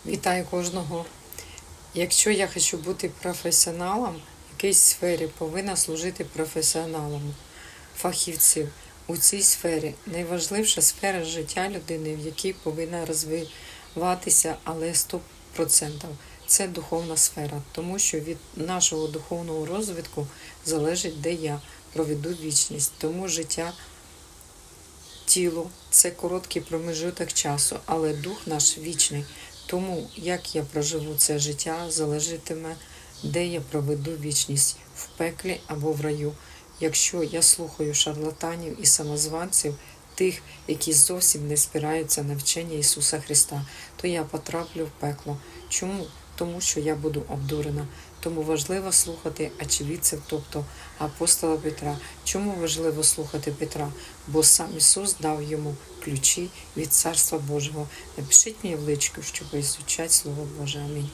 Вітаю кожного. Якщо я хочу бути професіоналом, в якійсь сфері повинна служити професіоналам, фахівців. У цій сфері найважливіша сфера життя людини, в якій повинна розвиватися, але 100%. Це духовна сфера, тому що від нашого духовного розвитку залежить, де я проведу вічність. Тому життя тіло це короткий промежуток часу, але дух наш вічний. Тому, як я проживу це життя, залежатиме, де я проведу вічність – в пеклі або в раю. Якщо я слухаю шарлатанів і самозванців, тих, які зовсім не спираються на вчення Ісуса Христа, то я потраплю в пекло. Чому? Тому що я буду обдурена. Тому важливо слухати очевидців, тобто апостола Петра. Чому важливо слухати Петра? Бо сам Ісус дав йому ключі від Царства Божого. Напишіть мені в личку, щоб ізучати Слово Боже. Амінь.